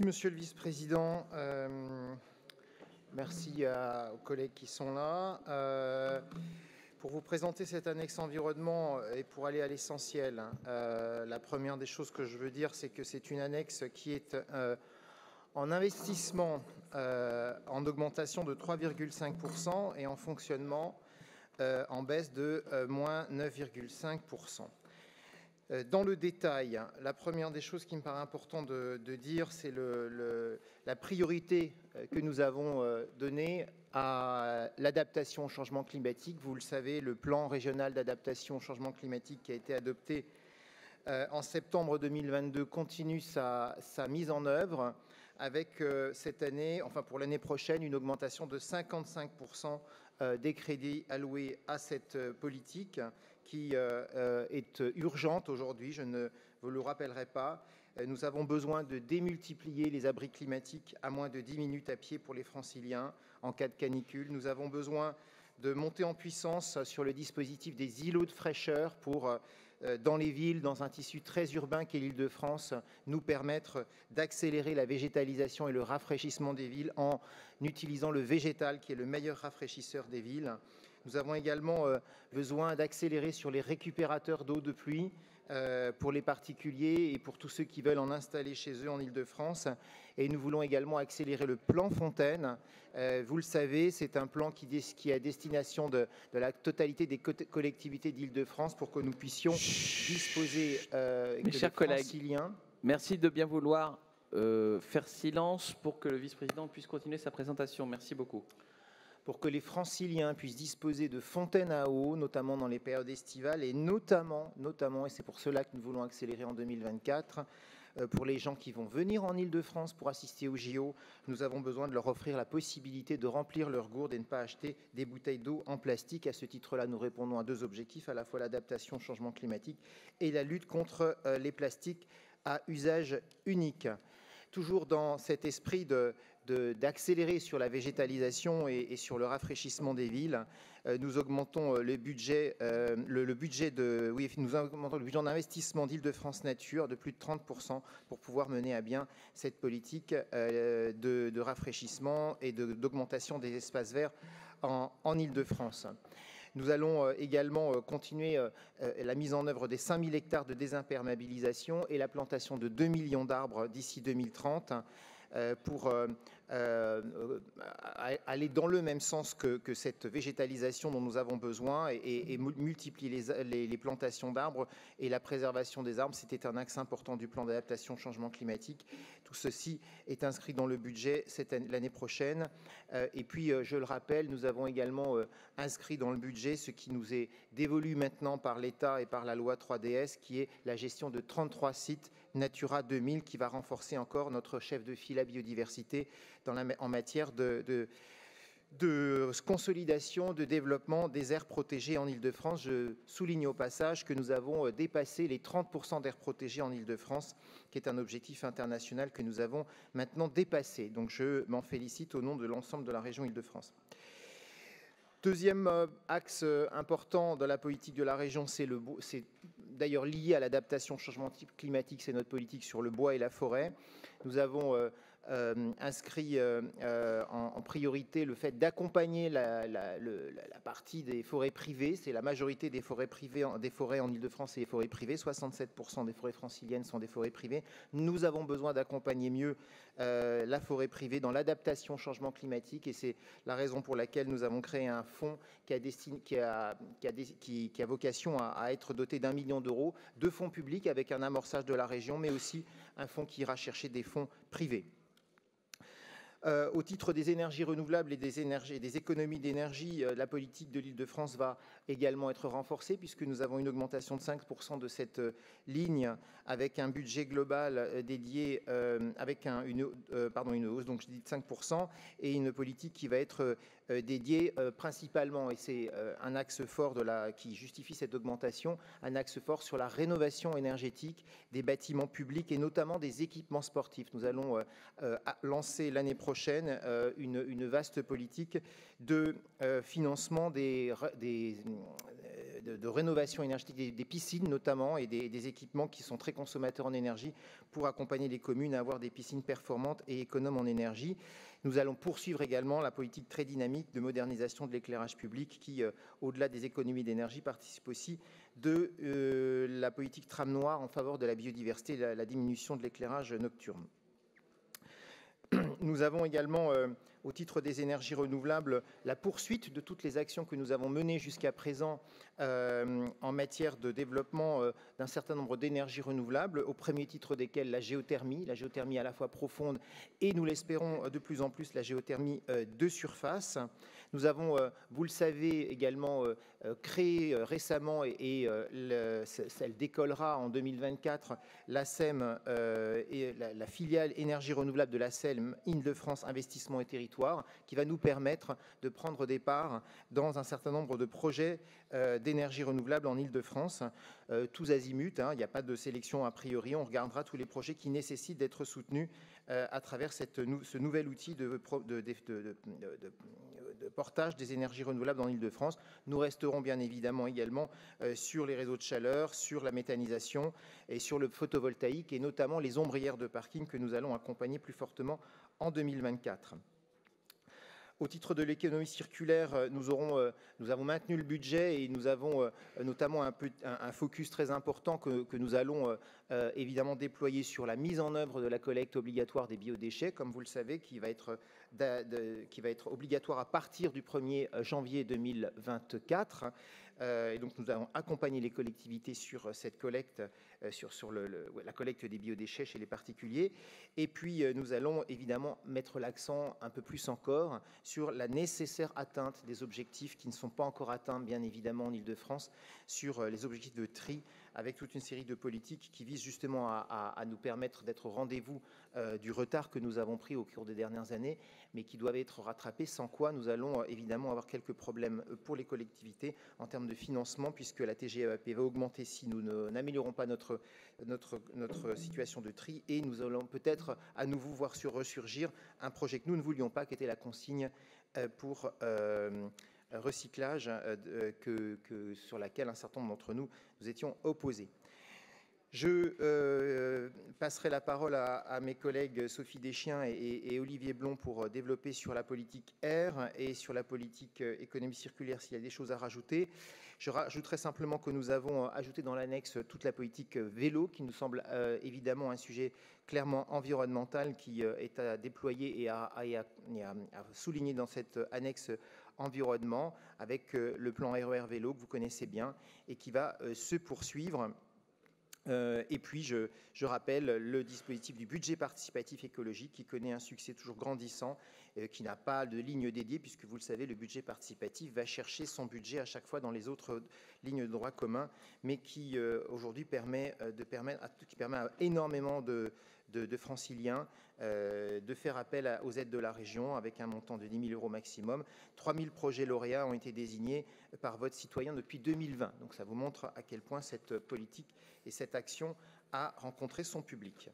Monsieur le vice-président, merci aux collègues qui sont là. Pour vous présenter cette annexe environnement et pour aller à l'essentiel, la première des choses que je veux dire, c'est que c'est une annexe qui est en investissement en augmentation de 3,5% et en fonctionnement en baisse de moins 9,5%. Dans le détail, la première des choses qui me paraît important de dire, c'est la priorité que nous avons donnée à l'adaptation au changement climatique. Vous le savez, le plan régional d'adaptation au changement climatique qui a été adopté en septembre 2022 continue sa mise en œuvre avec cette année, enfin pour l'année prochaine, une augmentation de 55% des crédits alloués à cette politique qui est urgente aujourd'hui, je ne vous le rappellerai pas. Nous avons besoin de démultiplier les abris climatiques à moins de 10 minutes à pied pour les Franciliens en cas de canicule. Nous avons besoin de monter en puissance sur le dispositif des îlots de fraîcheur pour, dans les villes, dans un tissu très urbain qu'est l'Île-de-France, nous permettre d'accélérer la végétalisation et le rafraîchissement des villes en utilisant le végétal qui est le meilleur rafraîchisseur des villes. Nous avons également besoin d'accélérer sur les récupérateurs d'eau de pluie pour les particuliers et pour tous ceux qui veulent en installer chez eux en Île-de-France. Et nous voulons également accélérer le plan Fontaine. Vous le savez, c'est un plan qui est à destination de la totalité des collectivités d'Île-de-France pour que nous puissions disposer Mes chers collègues, merci de bien vouloir faire silence pour que le vice-président puisse continuer sa présentation. Merci beaucoup. Pour que les Franciliens puissent disposer de fontaines à eau, notamment dans les périodes estivales, et notamment, et c'est pour cela que nous voulons accélérer en 2024, pour les gens qui vont venir en Île-de-France pour assister aux JO, nous avons besoin de leur offrir la possibilité de remplir leurs gourdes et ne pas acheter des bouteilles d'eau en plastique. À ce titre-là, nous répondons à deux objectifs, à la fois l'adaptation au changement climatique et la lutte contre les plastiques à usage unique. Toujours dans cet esprit d'accélérer sur la végétalisation et sur le rafraîchissement des villes, nous augmentons le budget, nous augmentons le budget en investissement d'Île-de-France Nature de plus de 30% pour pouvoir mener à bien cette politique de rafraîchissement et d'augmentation des espaces verts en Île-de-France. Nous allons également continuer la mise en œuvre des 5000 hectares de désimperméabilisation et la plantation de 2 millions d'arbres d'ici 2030 pour aller dans le même sens que cette végétalisation dont nous avons besoin et multiplier les plantations d'arbres et la préservation des arbres. C'était un axe important du plan d'adaptation au changement climatique. Tout ceci est inscrit dans le budget l'année prochaine. Et puis, je le rappelle, nous avons également inscrit dans le budget ce qui nous est dévolu maintenant par l'État et par la loi 3DS, qui est la gestion de 33 sites Natura 2000, qui va renforcer encore notre chef de file à biodiversité en matière de consolidation, de développement des aires protégées en Île-de-France. Je souligne au passage que nous avons dépassé les 30% d'aires protégées en Île-de-France, qui est un objectif international que nous avons maintenant dépassé. Donc je m'en félicite au nom de l'ensemble de la région Île-de-France. Deuxième axe important de la politique de la région, c'est d'ailleurs lié à l'adaptation au changement climatique, c'est notre politique sur le bois et la forêt. Nous avons inscrit en priorité le fait d'accompagner la partie des forêts privées. C'est la majorité des forêts privées, des forêts en Île-de-France et des forêts privées. 67% des forêts franciliennes sont des forêts privées. Nous avons besoin d'accompagner mieux la forêt privée dans l'adaptation au changement climatique et c'est la raison pour laquelle nous avons créé un fonds qui a vocation à être doté d'1 million d'euros de fonds publics avec un amorçage de la région, mais aussi un fonds qui ira chercher des fonds privés. Au titre des énergies renouvelables et des économies d'énergie, la politique de l'Île-de-France va également être renforcée puisque nous avons une augmentation de 5% de cette ligne avec un budget global dédié avec une hausse, donc je dis de 5%, et une politique qui va être dédiée principalement, et c'est un axe fort qui justifie cette augmentation, un axe fort sur la rénovation énergétique des bâtiments publics et notamment des équipements sportifs. Nous allons lancer l'année prochaine une vaste politique de financement des de rénovation énergétique des piscines notamment et des équipements qui sont très consommateurs en énergie pour accompagner les communes à avoir des piscines performantes et économes en énergie. Nous allons poursuivre également la politique très dynamique de modernisation de l'éclairage public qui, au-delà des économies d'énergie, participe aussi de la politique trame noire en faveur de la biodiversité et la diminution de l'éclairage nocturne. Nous avons également, au titre des énergies renouvelables, la poursuite de toutes les actions que nous avons menées jusqu'à présent en matière de développement d'un certain nombre d'énergies renouvelables, au premier titre desquelles la géothermie à la fois profonde et, nous l'espérons, de plus en plus la géothermie de surface. Nous avons, vous le savez, également créé récemment, et elle décollera en 2024, la SEM et la filiale énergie renouvelable de la SEM, Île-de-France Investissement et Territoire, qui va nous permettre de prendre des parts dans un certain nombre de projets d'énergie renouvelable en Île-de-France, tous azimuts, hein, il n'y a pas de sélection a priori, on regardera tous les projets qui nécessitent d'être soutenus à travers ce nouvel outil de portage des énergies renouvelables en Île-de-France. Nous resterons bien évidemment également sur les réseaux de chaleur, sur la méthanisation et sur le photovoltaïque, et notamment les ombrières de parking que nous allons accompagner plus fortement en 2024. Au titre de l'économie circulaire, nous avons maintenu le budget et nous avons notamment un focus très important que nous allons évidemment déployer sur la mise en œuvre de la collecte obligatoire des biodéchets, comme vous le savez, qui va être obligatoire à partir du 1er janvier 2024. Et donc nous allons accompagner les collectivités sur cette collecte, sur la collecte des biodéchets chez les particuliers. Et puis nous allons évidemment mettre l'accent un peu plus encore sur la nécessaire atteinte des objectifs qui ne sont pas encore atteints, bien évidemment, en Île-de-France, sur les objectifs de tri, avec toute une série de politiques qui visent justement à nous permettre d'être au rendez-vous du retard que nous avons pris au cours des dernières années, mais qui doivent être rattrapés, sans quoi nous allons évidemment avoir quelques problèmes pour les collectivités en termes de financement, puisque la TGAP va augmenter si nous n'améliorons pas notre situation de tri, et nous allons peut-être à nouveau voir ressurgir un projet que nous ne voulions pas, qui était la consigne pour recyclage, sur laquelle un certain nombre d'entre nous étions opposés. Je passerai la parole à mes collègues Sophie Deschiens et Olivier Blon pour développer sur la politique R et sur la politique économie circulaire s'il y a des choses à rajouter. Je rajouterai simplement que nous avons ajouté dans l'annexe toute la politique vélo, qui nous semble évidemment un sujet clairement environnemental qui est à déployer et à souligner dans cette annexe environnement, avec le plan RER vélo que vous connaissez bien et qui va se poursuivre. Et puis, je rappelle le dispositif du budget participatif écologique qui connaît un succès toujours grandissant, qui n'a pas de ligne dédiée, puisque vous le savez, le budget participatif va chercher son budget à chaque fois dans les autres lignes de droit commun, mais qui aujourd'hui permet à énormément de franciliens de faire appel aux aides de la région avec un montant de 10 000 € maximum. 3 000 projets lauréats ont été désignés par vote citoyen depuis 2020. Donc ça vous montre à quel point cette politique et cette action a rencontré son public.